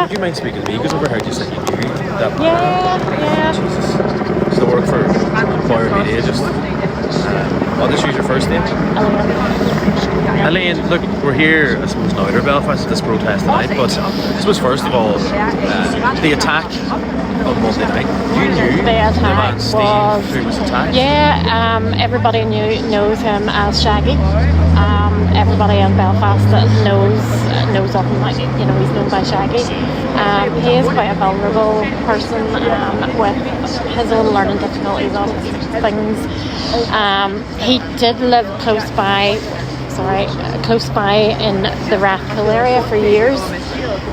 would you mind speaking to me? Because I've overheard you saying you knew that. Yeah. Jesus. So I work for Employer Media. I'll just use your first name. Elaine, look, we're here, I suppose, now in Belfast at this protest tonight, but I suppose first of all, the attack on Monday night. You knew the man Steve who was attacked? Yeah, everybody knows him as Shaggy. Everybody in Belfast that knows of him, like, you know, he's known by Shaggy. He is quite a vulnerable person with his own learning difficulties, all things. He did live close by in the Rathpool area for years,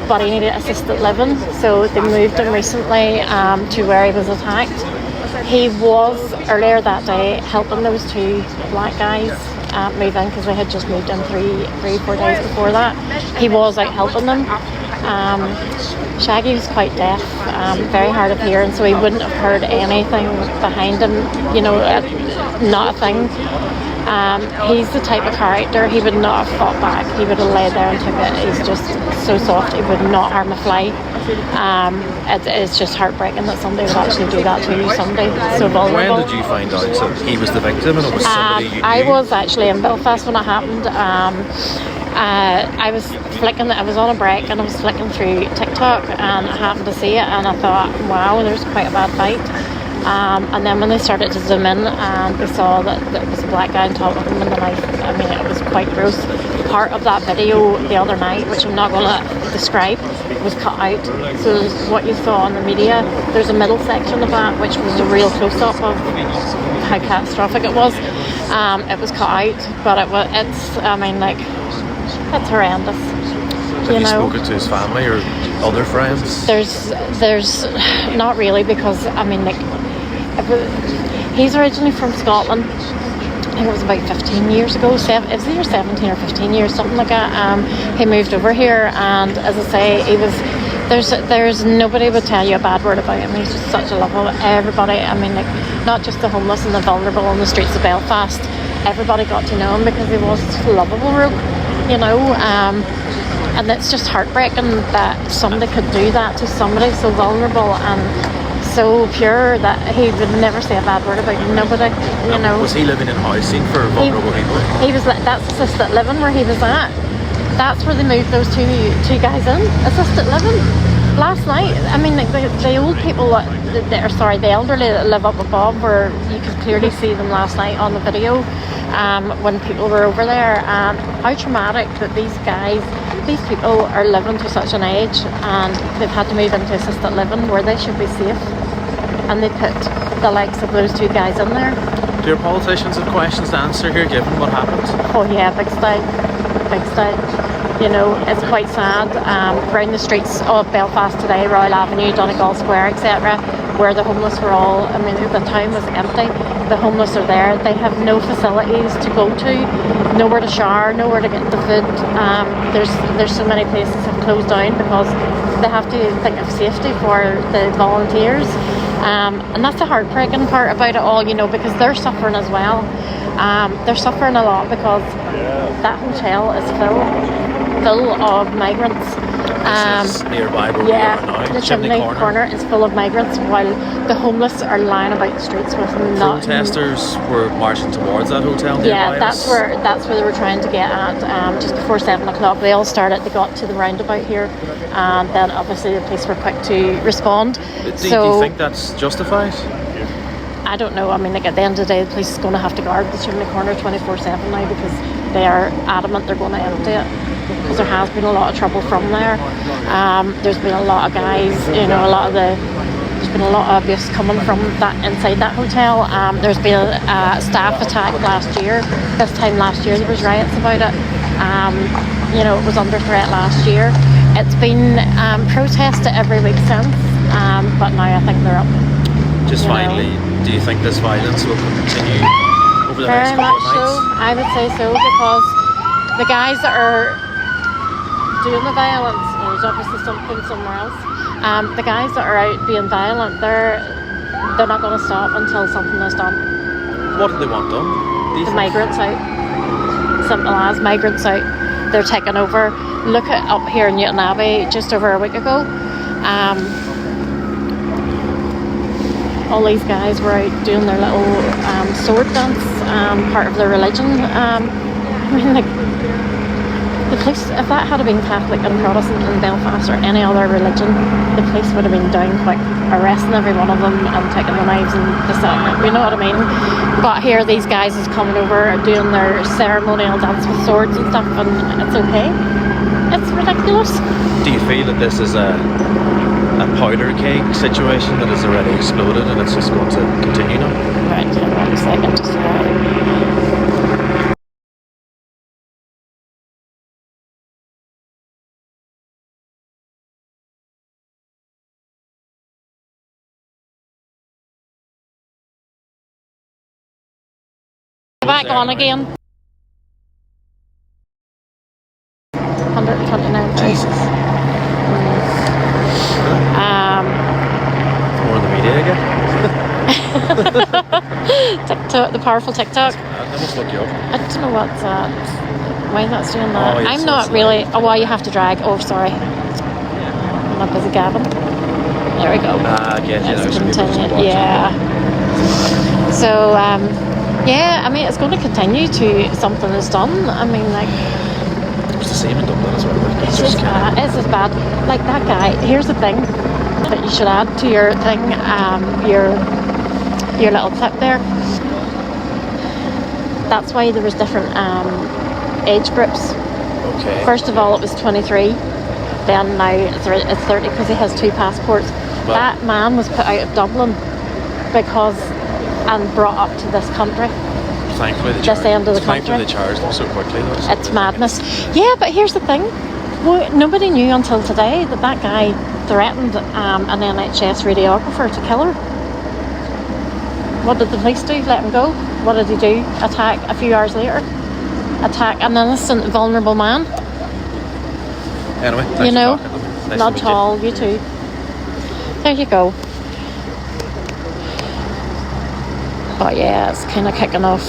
but he needed assisted living, so they moved him recently to where he was attacked. He was earlier that day helping those two black guys move in, because they had just moved in 4 days before that. He was out helping them. Shaggy was quite deaf, very hard of hearing, so he wouldn't have heard anything behind him, you know, not a thing. He's the type of character, he would not have fought back. He would have laid there and took it. He's just so soft, he would not harm a fly. It's just heartbreaking that somebody would actually do that to you, somebody so vulnerable. When did you find out that he was the victim and it was somebody you knew? I was actually in Belfast when it happened. I was on a break and I was flicking through TikTok and I happened to see it and I thought, wow, there's quite a bad fight. And then when they started to zoom in and they saw that it was a black guy on top of him with the knife, I mean, it was quite gross. Part of that video the other night, which I'm not going to describe, was cut out. So what you saw on the media, there's a middle section of that, which was a real close-up of how catastrophic it was. It was cut out, but it's horrendous. Have you spoken to his family or other friends? There's not really, because I mean, like, he's originally from Scotland. I think it was about 15 years ago. It was either 17 or 15 years, something like that. He moved over here, and as I say, there's nobody would tell you a bad word about him. He's just such a lovable. Everybody, I mean, like, not just the homeless and the vulnerable on the streets of Belfast. Everybody got to know him because he was a lovable rogue, you know. And it's just heartbreaking that somebody could do that to somebody so vulnerable and so pure that he would never say a bad word about nobody, you know. Was he living in housing for vulnerable people? He was, that's assisted living where he was at. That's where they moved those two guys in, assisted living. Last night, I mean, the old people, the elderly that live up above, where you could clearly see them last night on the video when people were over there. How traumatic that these people are living to such an age and they've had to move into assisted living where they should be safe, and they put the likes of those two guys in there. Do your politicians have questions to answer here, given what happened? Oh yeah, big style. You know, it's quite sad. Around the streets of Belfast today, Royal Avenue, Donegal Square, etc., where the homeless were all, I mean, the town was empty. The homeless are there. They have no facilities to go to, nowhere to shower, nowhere to get the food. There's so many places have closed down because they have to think of safety for the volunteers. And that's the heartbreaking part about it all, you know, because they're suffering as well. They're suffering a lot because that hotel is full of migrants. This is nearby where we are now. The chimney corner is full of migrants, while the homeless are lying about the streets with protesters were marching towards that hotel nearby. Yeah, that's where they were trying to get at. Just before 7 o'clock, they all started. They got to the roundabout here, and then obviously the police were quick to respond. Do you think that's justified? I don't know. I mean, like, at the end of the day, the police is going to have to guard the chimney corner 24/7 now, because they are adamant they're going to empty it, because there has been a lot of trouble from there. There's been a lot of guys, you know, there's been a lot of abuse coming from that inside that hotel. There's been a staff attack last year. This time last year there was riots about it. You know, it was under threat last year. It's been protested every week since, but now I think they're up. Just finally, do you think this violence will continue over the next couple of nights? Very much so. I would say so, because the guys that are doing the violence, there's obviously something somewhere else. The guys that are out being violent, they're not going to stop until something is done. What do they want done? The migrants out. Simple as, migrants out. They're taking over. Look at up here in Newton Abbey just over a week ago. all these guys were out doing their little sword dance, part of their religion. I mean, like, the police, if that had been Catholic and Protestant in Belfast or any other religion, the police would have been down quick, arresting every one of them and taking the knives and this that and that, you know what I mean? But here these guys is coming over doing their ceremonial dance with swords and stuff, and it's okay. It's ridiculous. Do you feel that this is a powder keg situation that has already exploded and it's just going to continue now? Right, hang on a second. Back on again. 129 Jesus. More the media again. TikTok, the powerful TikTok. That must look you up. I don't know what's that. Why that's doing that? Oh, yes, I'm not it's really. Oh, well, you have to drag. Oh, sorry. I'm not busy gabbing. There we go. It's continued. Yeah. So, yeah, I mean, it's going to continue to something is done. I mean, like, It's the same in Dublin as well. Like, it's just bad. It's just bad. Like that guy. Here's the thing that you should add to your thing. Your little clip there. That's why there was different age groups. Okay. First of all, it was 23. Then now it's 30 because he has 2 passports. Well, that man was put out of Dublin because and brought up to this country. Thankfully, This end of the thankfully country. they charged them so quickly. Though, so It's madness. Yeah, but here's the thing. Nobody knew until today that guy threatened an NHS radiographer to kill her. What did the police do? Let him go? What did he do? Attack a few hours later? Attack an innocent, vulnerable man? Anyway, thanks You know, for talking. Nice not to meet you. tall, you too. There you go. But yeah, it's kind of kicking off.